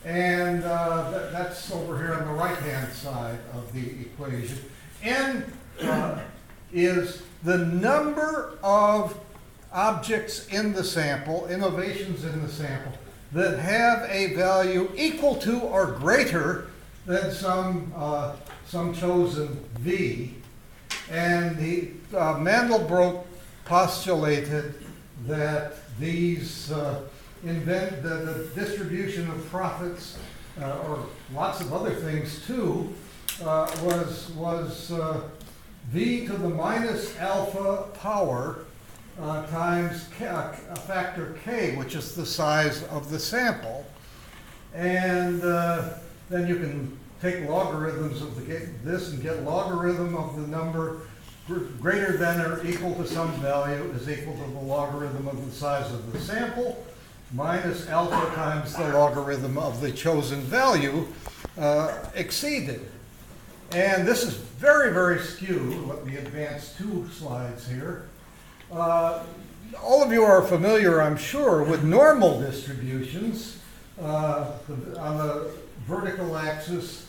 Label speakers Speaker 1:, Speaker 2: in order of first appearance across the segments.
Speaker 1: And that's over here on the right-hand side of the equation. N is the number of objects in the sample, innovations in the sample, that have a value equal to or greater than some chosen V. And the Mandelbrot postulated that these the distribution of profits, or lots of other things too, was V to the minus alpha power times a factor K, which is the size of the sample. And then you can take logarithms of this and get logarithm of the number greater than or equal to some value is equal to the logarithm of the size of the sample minus alpha times the logarithm of the chosen value exceeded. And this is very, very skewed. Let me advance 2 slides here. All of you are familiar, I'm sure, with normal distributions. On the vertical axis,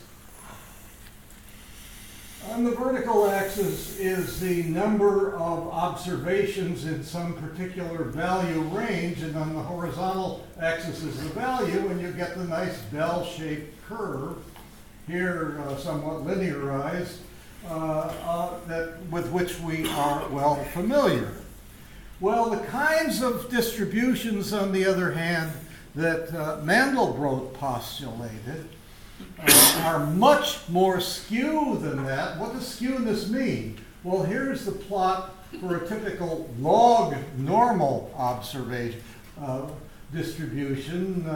Speaker 1: is the number of observations in some particular value range, and on the horizontal axis is the value, and you get the nice bell-shaped curve here, somewhat linearized, with which we are well familiar. Well, the kinds of distributions, on the other hand, that Mandelbrot postulated are much more skewed than that. What does skewness mean? Well, here's the plot for a typical log normal observation distribution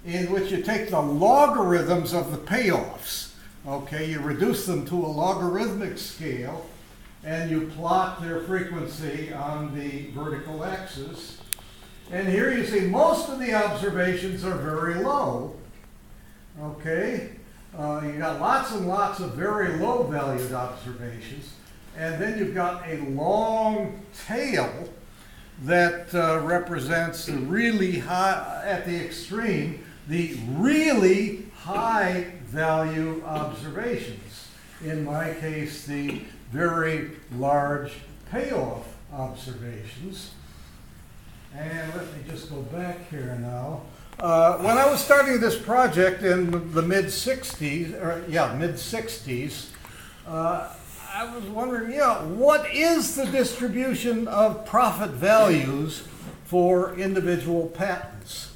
Speaker 1: in which you take the logarithms of the payoffs. Okay, you reduce them to a logarithmic scale, and you plot their frequency on the vertical axis. And here you see most of the observations are very low. Okay, you got lots and lots of very low valued observations, and then you've got a long tail that represents the really high, at the extreme, the really high value observations. In my case, the very large payoff observations. And let me just go back here now. When I was starting this project in the mid-60s, I was wondering, what is the distribution of profit values for individual patents?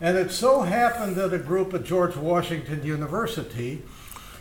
Speaker 1: And it so happened that a group at George Washington University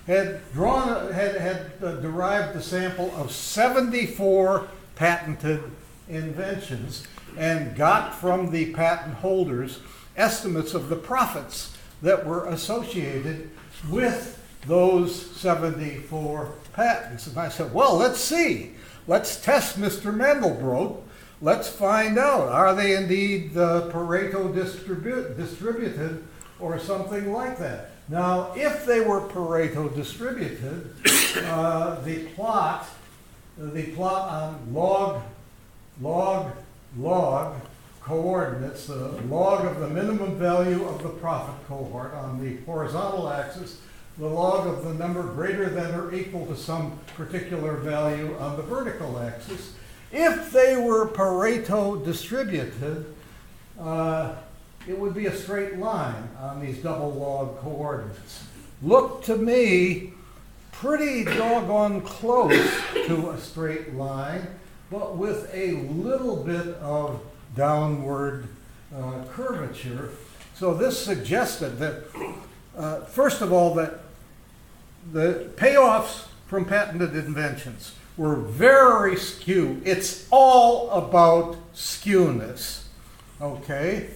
Speaker 1: had derived a sample of 74 patented inventions and got from the patent holders estimates of the profits that were associated with those 74 patents. And I said, well, let's see. Let's test Mr. Mandelbrot. Let's find out, are they indeed Pareto distributed or something like that? Now, if they were Pareto distributed, the plot on log coordinates, the log of the minimum value of the profit cohort on the horizontal axis, the log of the number greater than or equal to some particular value on the vertical axis. If they were Pareto distributed, it would be a straight line on these double log coordinates. Look to me pretty doggone close to a straight line, but with a little bit of downward curvature. So this suggested that, first of all, that the payoffs from patented inventions were very skewed. It's all about skewness, okay?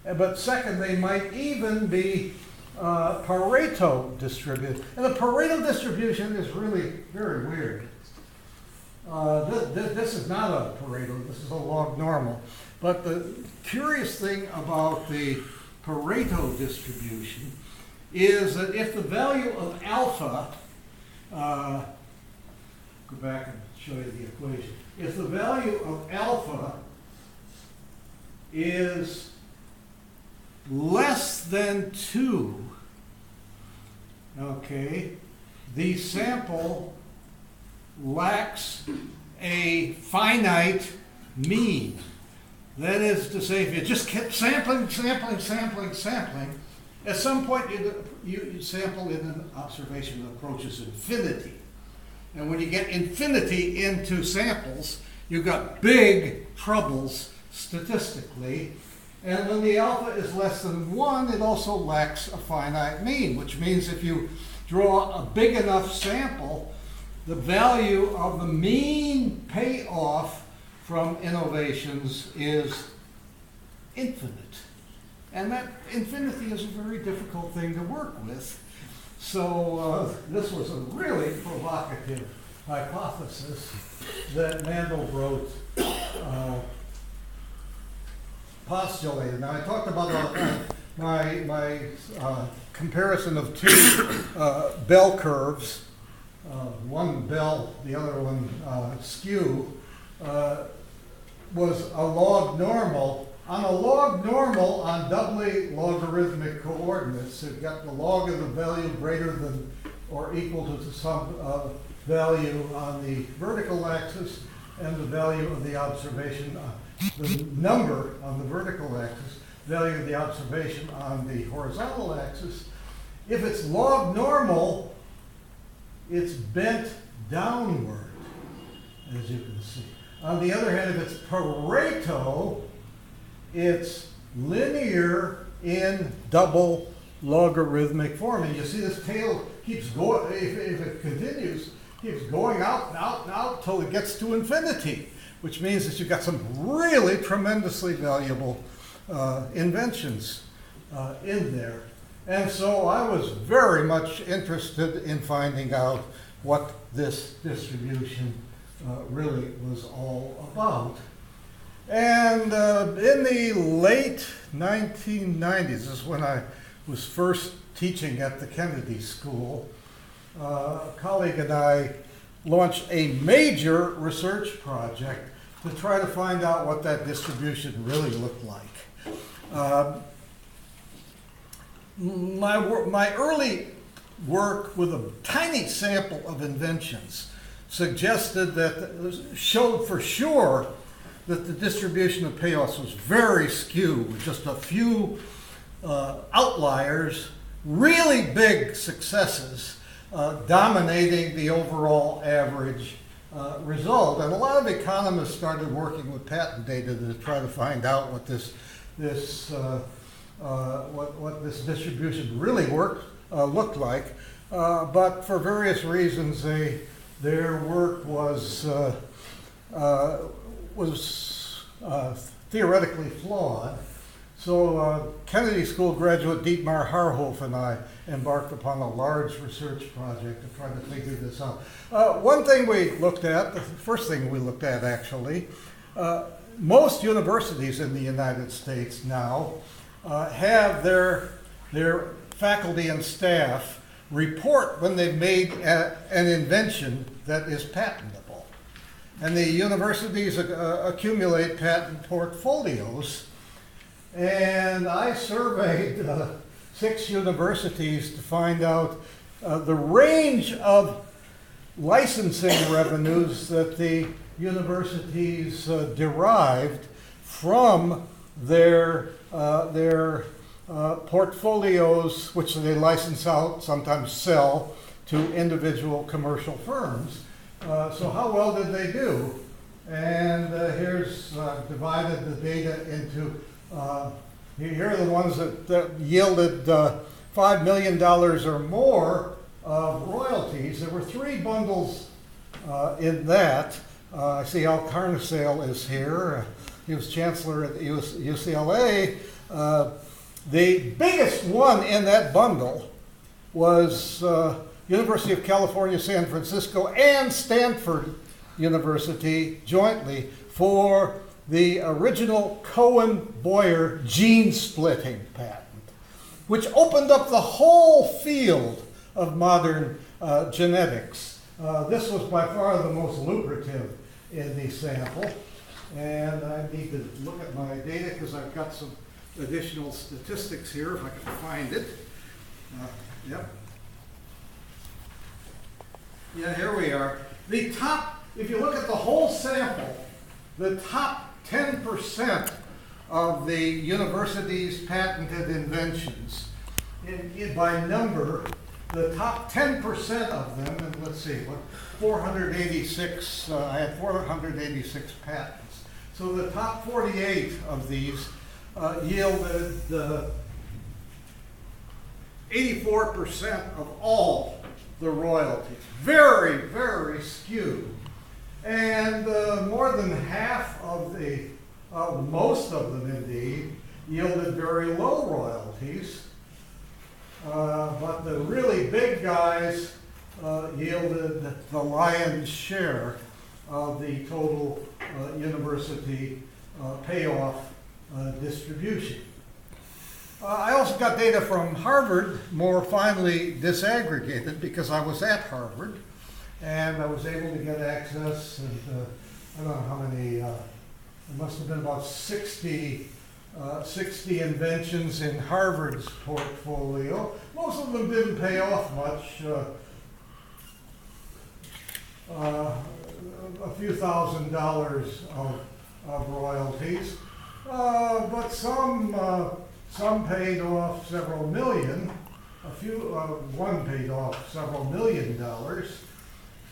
Speaker 1: But second, they might even be Pareto distributed. And the Pareto distribution is really very weird. This is not a Pareto, this is a log normal. But the curious thing about the Pareto distribution is that if the value of alpha, go back and show you the equation. If the value of alpha is less than 2, okay, the sample lacks a finite mean. That is to say, if you just kept sampling, at some point you sample in an observation that approaches infinity. And when you get infinity into samples, you've got big troubles statistically. And when the alpha is less than 1, it also lacks a finite mean, which means if you draw a big enough sample, the value of the mean payoff from innovations is infinite. And that infinity is a very difficult thing to work with. So this was a really provocative hypothesis that Mandelbrot postulated. Now I talked about my comparison of two bell curves, one bell, the other one skew, was a log normal. On a log normal on doubly logarithmic coordinates, you've got the log of the value greater than or equal to some value on the vertical axis and the value of the observation, the number on the vertical axis, value of the observation on the horizontal axis. If it's log normal, it's bent downward, as you can see. On the other hand, if it's Pareto, it's linear in double logarithmic form. And you see this tail keeps going, if it continues, keeps going out and out and out till it gets to infinity, which means that you've got some really tremendously valuable inventions in there. And so I was very much interested in finding out what this distribution really was all about. And in the late 1990s, this is when I was first teaching at the Kennedy School, a colleague and I launched a major research project to try to find out what that distribution really looked like. My early work with a tiny sample of inventions suggested that, showed for sure that the distribution of payoffs was very skewed, with just a few outliers, really big successes dominating the overall average result. And a lot of economists started working with patent data to try to find out what this distribution really looked like. But for various reasons, their work was theoretically flawed. So Kennedy School graduate Dietmar Harhof and I embarked upon a large research project to try to figure this out. One thing we looked at, the first thing we looked at actually, most universities in the United States now have their faculty and staff report when they've made an invention that is patentable. And the universities accumulate patent portfolios. And I surveyed 6 universities to find out the range of licensing revenues that the universities derived from their portfolios, which they license out, sometimes sell to individual commercial firms. So how well did they do? And here's divided the data into, here are the ones that yielded $5 million or more of royalties. There were 3 bundles in that. I see Al Carnesale is here. He was chancellor at UCLA. The biggest one in that bundle was University of California, San Francisco, and Stanford University jointly for the original Cohen-Boyer gene splitting patent, which opened up the whole field of modern genetics. This was by far the most lucrative in the sample. And I need to look at my data because I've got some additional statistics here, if I can find it. Yep. Yeah, here we are. The top, if you look at the whole sample, the top 10% of the university's patented inventions, by number, the top 10% of them, and let's see, what, 486, I had 486 patents. So the top 48 of these yielded 84% of all the royalties. Very, very skewed. And more than half of most of them indeed, yielded very low royalties. But the really big guys yielded the lion's share of the total university payoff distribution. I also got data from Harvard, more finely disaggregated, because I was at Harvard, and I was able to get access, and I don't know how many, it must have been about 60 inventions in Harvard's portfolio. Most of them didn't pay off much, a few $1,000s of royalties, but some paid off several million. One paid off several $1 million.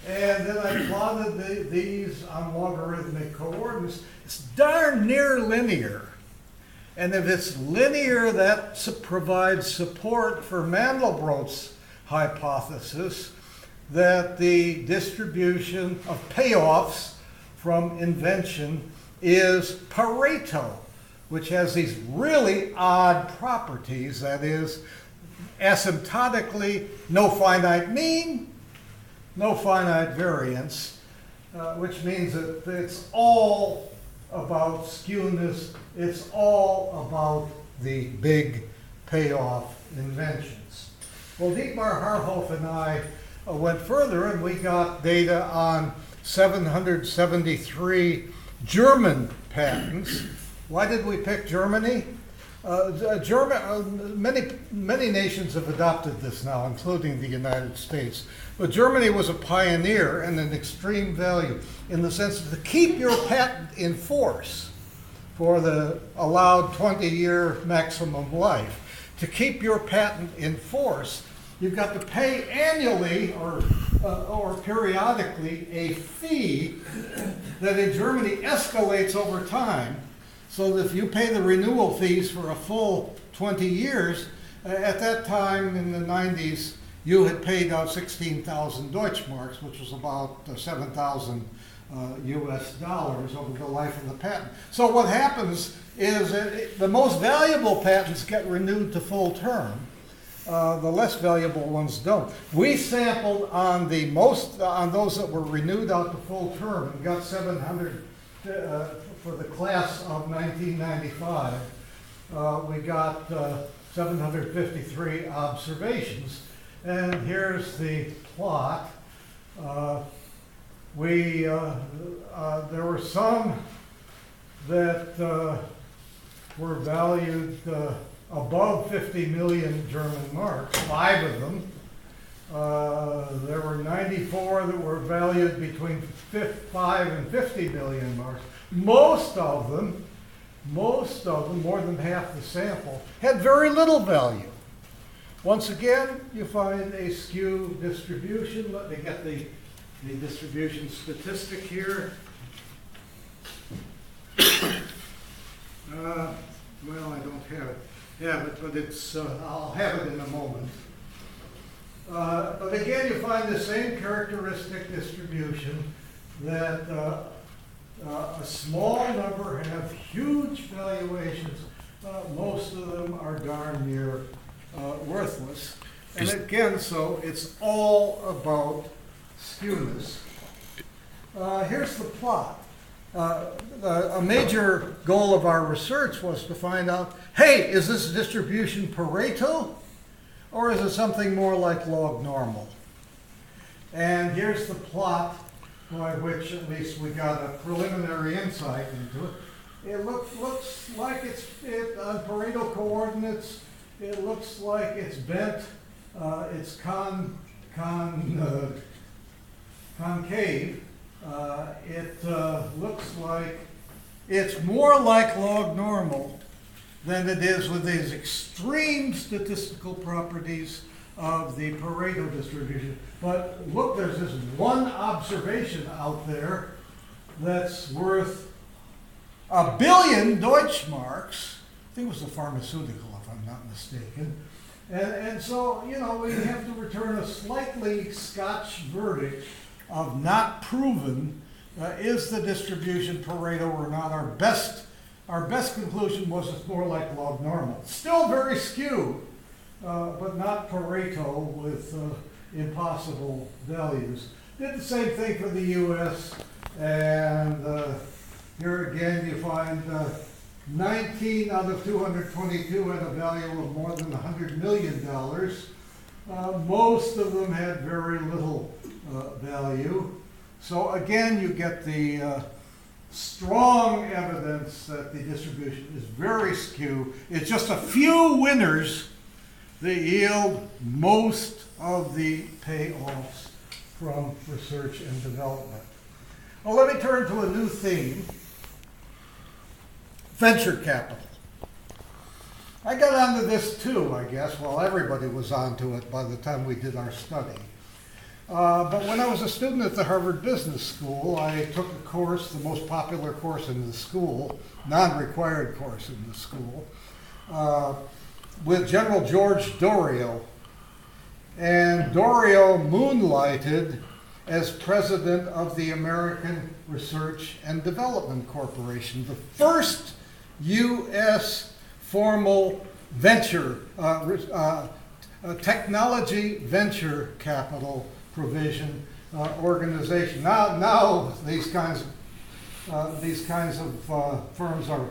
Speaker 1: And then I plotted these on logarithmic coordinates. It's darn near linear. And if it's linear, that provides support for Mandelbrot's hypothesis that the distribution of payoffs from invention is Pareto, which has these really odd properties. That is, asymptotically, no finite mean, no finite variance, which means that it's all about skewness. It's all about the big payoff inventions. Well, Dietmar Harhoff and I went further, and we got data on 773 German patents. Why did we pick Germany? Many nations have adopted this now, including the United States. But Germany was a pioneer and an extreme value in the sense that to keep your patent in force for the allowed 20-year maximum life, to keep your patent in force, you've got to pay annually or periodically a fee that in Germany escalates over time. So that if you pay the renewal fees for a full 20 years, at that time in the 90s, you had paid out 16,000 Deutschmarks, which was about 7,000 US dollars over the life of the patent. So what happens is the most valuable patents get renewed to full term. The less valuable ones don't. We sampled on those that were renewed out to full term and got 700 for the class of 1995. We got 753 observations, and here's the plot. There were some that were valued above 50 million German marks, 5 of them. There were 94 that were valued between 5 and 50 million marks. Most of them, more than half the sample, had very little value. Once again, you find a skewed distribution. Let me get the distribution statistic here. Well, I don't have it, but it's, I'll have it in a moment. But again, you find the same characteristic distribution that a small number have huge valuations. Most of them are darn near worthless. And again, so it's all about skewness. Here's the plot. A major goal of our research was to find out, hey, is this distribution Pareto, or is it something more like log normal? And here's the plot by which at least we got a preliminary insight into it. It looks like it's on Pareto coordinates. It looks like it's bent. It's concave. It looks like it's more like log normal than it is with these extreme statistical properties of the Pareto distribution. But look, there's this one observation out there that's worth 1 billion Deutschmarks. I think it was a pharmaceutical, if I'm not mistaken. And so, you know, we have to return a slightly Scotch verdict of not proven, is the distribution Pareto or not. Our best conclusion was it's more like log normal. Still very skewed, but not Pareto with impossible values. Did the same thing for the US, and here again you find 19 out of 222 had a value of more than $100 million. Most of them had very little value. So again, you get the strong evidence that the distribution is very skewed. It's just a few winners that yield most of the payoffs from research and development. Well, let me turn to a new theme. Venture capital. I got onto this too, I guess. Well, everybody was onto it by the time we did our study. But when I was a student at the Harvard Business School, I took a course, the most popular course in the school, non-required course in the school, with General George Dorio. And Dorio moonlighted as president of the American Research and Development Corporation, the first U.S. formal venture, technology venture capital provision organization. Now these kinds of firms are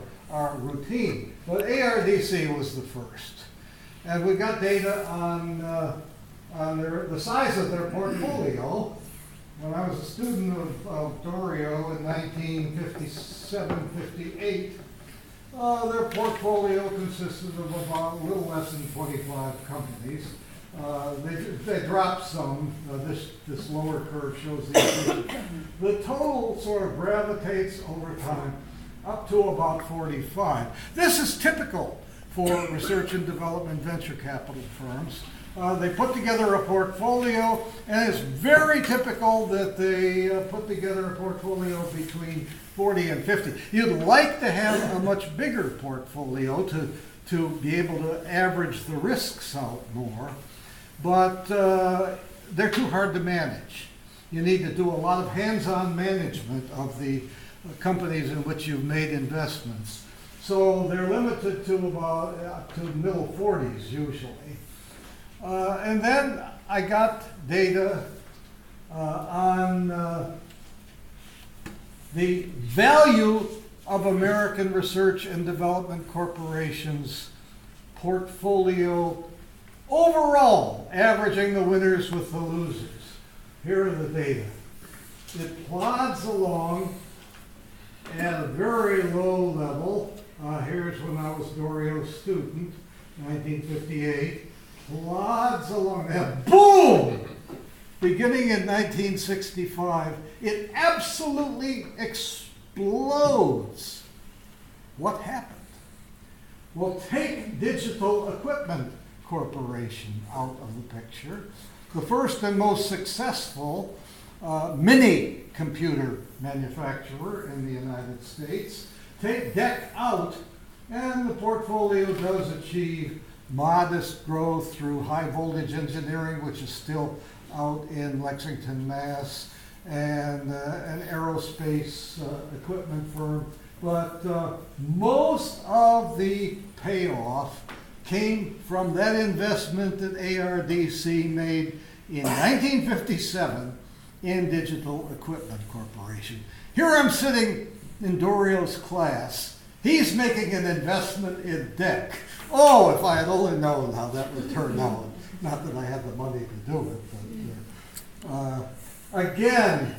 Speaker 1: routine, but ARDC was the first, and we got data on the size of their portfolio. When I was a student of Dorio in 1957-58, their portfolio consisted of about a little less than 25 companies. They dropped some. This lower curve shows the increase. The total sort of gravitates over time up to about 45. This is typical for research and development venture capital firms. They put together a portfolio, and it's very typical that they put together a portfolio between 40 and 50. You'd like to have a much bigger portfolio to be able to average the risks out more, but they're too hard to manage. You need to do a lot of hands-on management of the companies in which you've made investments. So they're limited to about to middle 40s usually. And then I got data on the value of American Research and Development Corporation's portfolio overall, averaging the winners with the losers. Here are the data. It plods along at a very low level. Here's when I was Dorio's student, 1958. Plods along, and boom! Beginning in 1965, it absolutely explodes. What happened? Well, take Digital Equipment Corporation out of the picture. The first and most successful mini computer manufacturer in the United States. Take DEC out, and the portfolio does achieve modest growth through high voltage engineering, which is still out in Lexington, Mass, and an aerospace equipment firm. But most of the payoff came from that investment that ARDC made in 1957 in Digital Equipment Corporation. Here I'm sitting in Dorio's class. He's making an investment in DEC. Oh, if I had only known how that would turn out. Not that I had the money to do it, but again,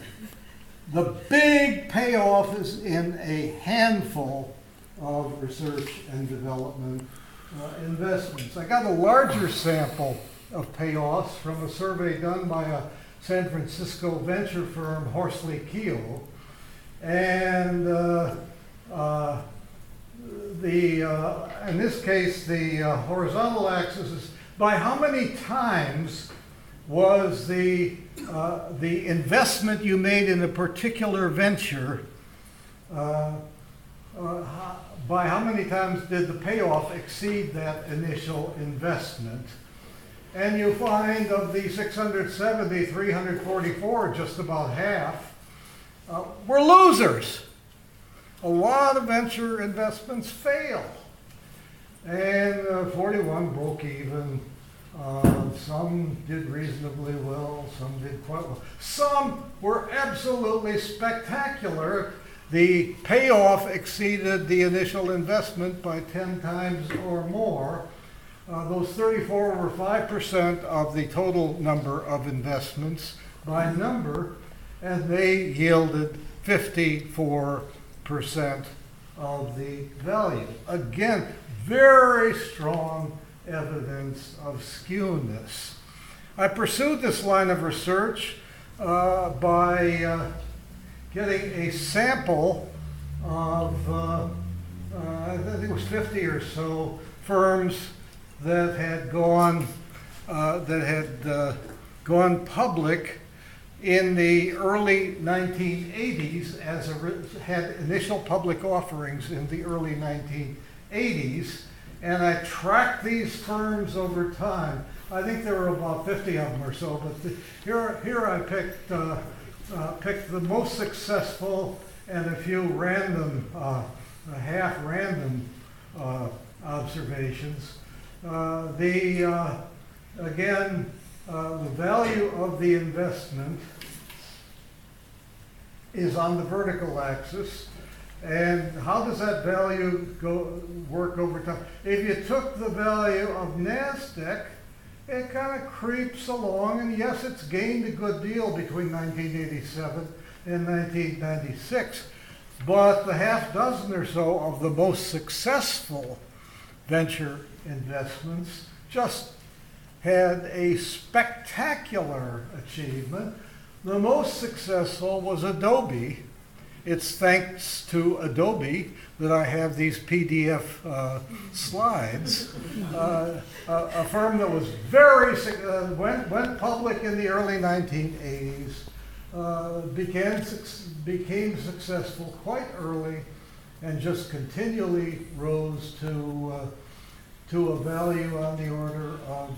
Speaker 1: the big payoff is in a handful of research and development investments. I got a larger sample of payoffs from a survey done by a San Francisco venture firm, Horsley Keel, and in this case, the horizontal axis is by how many times was the investment you made in a particular venture, by how many times did the payoff exceed that initial investment? And you find of the 670, 344, just about half, were losers. A lot of venture investments fail. And 41 broke even. Some did reasonably well, some did quite well. Some were absolutely spectacular. The payoff exceeded the initial investment by 10 times or more. Those 34 were 5% of the total number of investments by number, and they yielded 54% of the value. Again, very strong evidence of skewness. I pursued this line of research by getting a sample of, I think it was 50 or so firms that had gone public in the early 1980s, had initial public offerings in the early 1980s, and I tracked these firms over time. I think there were about 50 of them or so, but here I picked the most successful and a few random, half-random observations. Again, the value of the investment is on the vertical axis. And how does that value work over time? If you took the value of NASDAQ, it kind of creeps along, and yes, it's gained a good deal between 1987 and 1996, but the half dozen or so of the most successful venture investments just had a spectacular achievement. The most successful was Adobe. It's thanks to Adobe that I have these PDF slides. A firm that was went public in the early 1980s, became successful quite early, and just continually rose to a value on the order of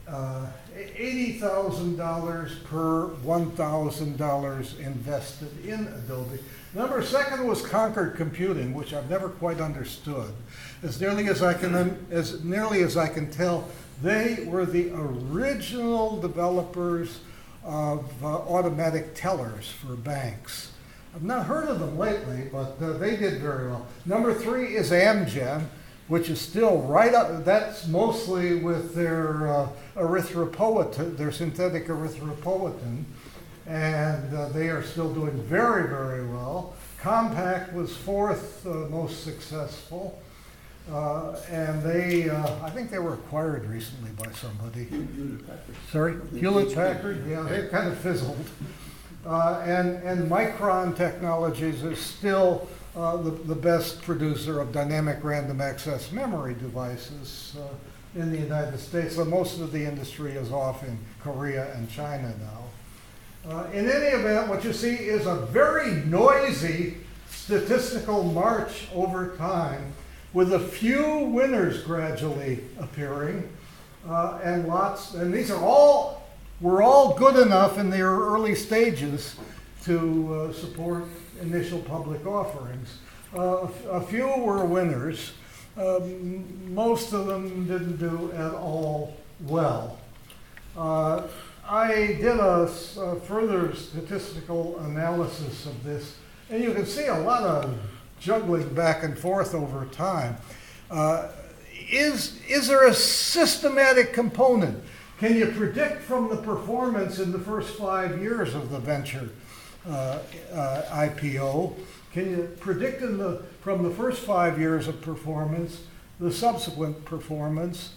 Speaker 1: $80,000 per $1,000 invested in Adobe. Number second was Concord Computing, which I've never quite understood. As nearly as I can tell, they were the original developers of automatic tellers for banks. I've not heard of them lately, but they did very well. Number three is Amgen, which is still right up. That's mostly with their erythropoietin, their synthetic erythropoietin, and they are still doing very, very well. Compaq was fourth most successful, and they, I think they were acquired recently by somebody.
Speaker 2: Hewlett-Packard.
Speaker 1: Sorry, Hewlett-Packard. Yeah, they kind of fizzled. And Micron Technologies is still the best producer of dynamic random access memory devices in the United States. So most of the industry is off in Korea and China now. In any event, what you see is a very noisy statistical march over time, with a few winners gradually appearing, and these are were all good enough in their early stages to support initial public offerings. A few were winners. Most of them didn't do at all well. I did a further statistical analysis of this, and you can see a lot of juggling back and forth over time. Is there a systematic component? Can you predict from the performance in the first 5 years of the venture IPO. Can you predict from the first 5 years of performance, the subsequent performance?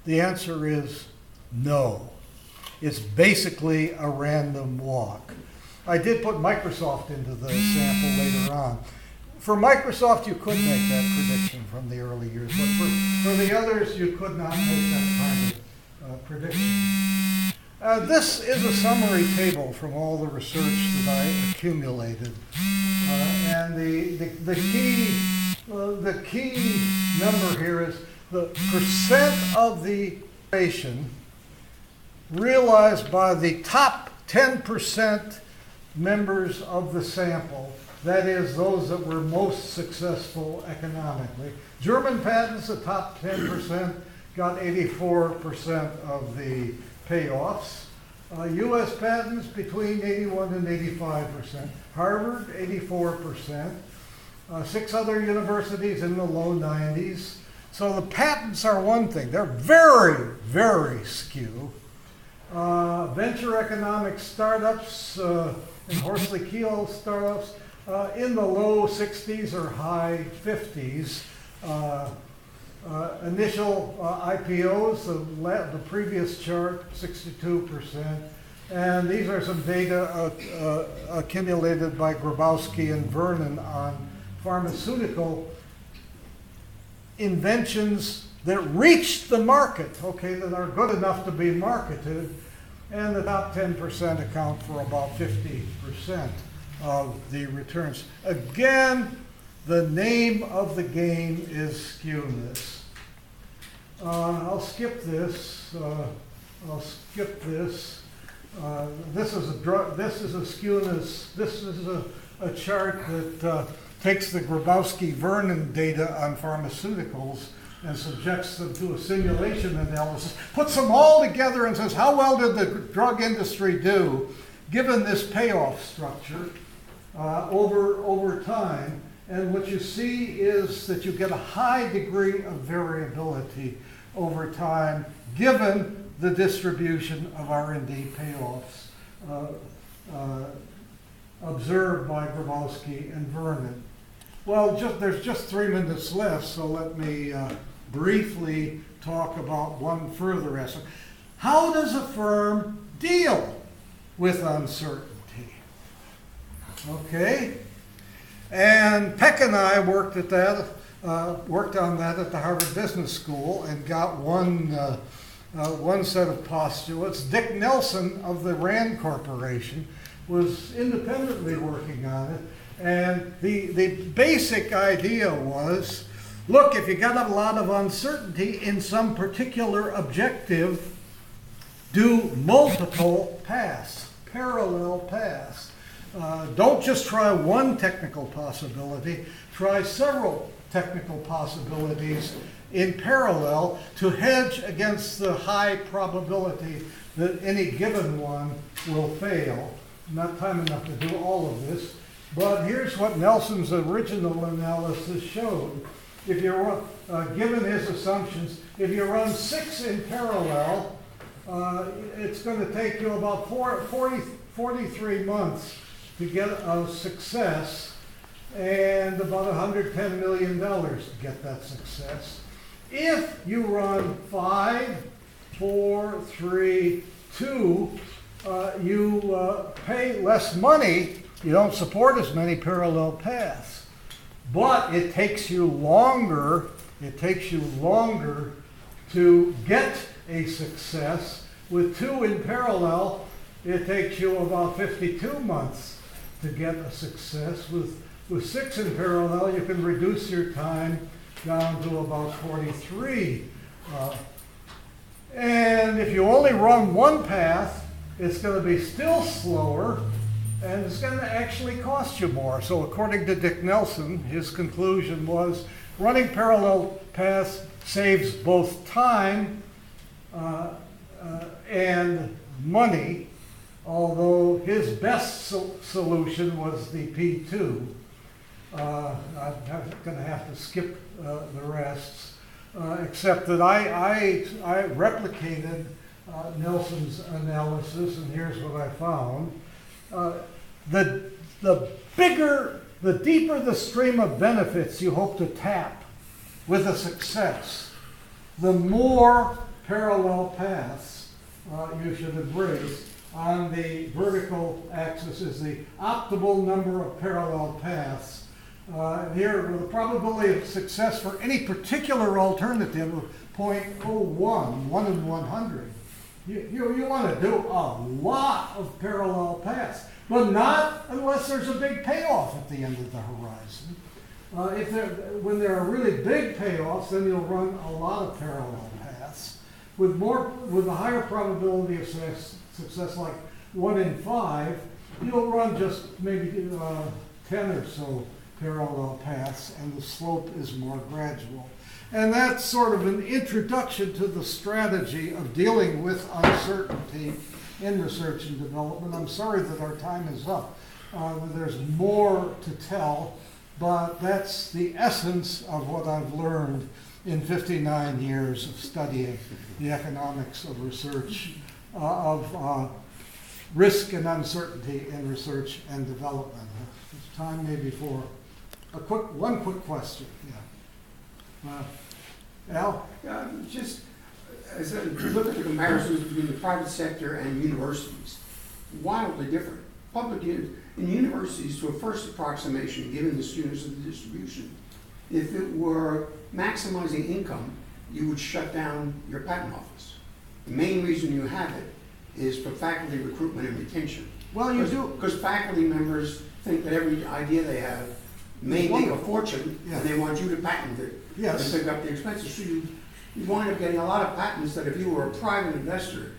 Speaker 1: The answer is no. It's basically a random walk. I did put Microsoft into the sample later on. For Microsoft, you could make that prediction from the early years, but for the others, you could not make that kind of prediction. This is a summary table from all the research that I accumulated. And the key number here is the percent of the population realized by the top 10% members of the sample, that is, those that were most successful economically. German patents, the top 10%, got 84% of the payoffs. US patents between 81 and 85%. Harvard, 84%. 6 other universities in the low 90s. So the patents are one thing. They're very, very skew. Venture economic startups and Horsley Keel startups in the low 60s or high 50s. Initial IPOs, the previous chart, 62%. And these are some data accumulated by Grabowski and Vernon on pharmaceutical inventions that reached the market, okay, that are good enough to be marketed, and the top 10% account for about 50% of the returns. Again, the name of the game is skewness. I'll skip this. This is a skewness. This is a chart that takes the Grabowski-Vernon data on pharmaceuticals and subjects them to a simulation analysis, puts them all together and says, how well did the drug industry do given this payoff structure over time? And what you see is that you get a high degree of variability over time given the distribution of R&D payoffs observed by Grabowski and Vernon. Well, there's just 3 minutes left, so let me briefly talk about one further aspect. How does a firm deal with uncertainty? Okay, and Peck and I worked on that at the Harvard Business School and got one set of postulates. Dick Nelson of the Rand Corporation was independently working on it. And the basic idea was, look, if you got a lot of uncertainty in some particular objective, do multiple paths, parallel paths. Don't just try one technical possibility, try several technical possibilities in parallel to hedge against the high probability that any given one will fail. Not time enough to do all of this. But here's what Nelson's original analysis showed. If you're given his assumptions, if you run 6 in parallel, it's going to take you about 43 months to get a success and about $110 million to get that success. If you run 5, 4, 3, 2, you pay less money. You don't support as many parallel paths, but it takes you longer. It takes you longer to get a success. With 2 in parallel, it takes you about 52 months to get a success. With 6 in parallel, you can reduce your time down to about 43. And if you only run one path, it's going to be still slower, and it's going to actually cost you more. So according to Dick Nelson, his conclusion was running parallel paths saves both time and money, although his best solution was the P2. I'm going to have to skip the rest, except that I replicated Nelson's analysis, and here's what I found. The the deeper the stream of benefits you hope to tap with a success, the more parallel paths you should embrace. On the vertical axis is the optimal number of parallel paths. Here, the probability of success for any particular alternative of 0.01, 1 in 100. You want to do a lot of parallel paths, but not unless there's a big payoff at the end of the horizon. When there are really big payoffs, then you'll run a lot of parallel paths. With a higher probability of success, like 1 in 5, you'll run just maybe 10 or so parallel paths, and the slope is more gradual. And that's sort of an introduction to the strategy of dealing with uncertainty in research and development. I'm sorry that our time is up. There's more to tell, but that's the essence of what I've learned in 59 years of studying the economics of research, of risk and uncertainty in research and development. It's time maybe for one quick question. Yeah. Al?
Speaker 2: Just as I look at the comparisons between the private sector and universities, wildly different. In universities, to a first approximation, given the students of the distribution, if it were maximizing income, you would shut down your patent office. The main reason you have it is for faculty recruitment and retention.
Speaker 1: Well, you do.
Speaker 2: Because faculty members think that every idea they have may make a fortune, and they want you to patent it and pick up the expenses. So you wind up getting a lot of patents that if you were a private investor,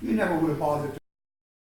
Speaker 2: you never would have bothered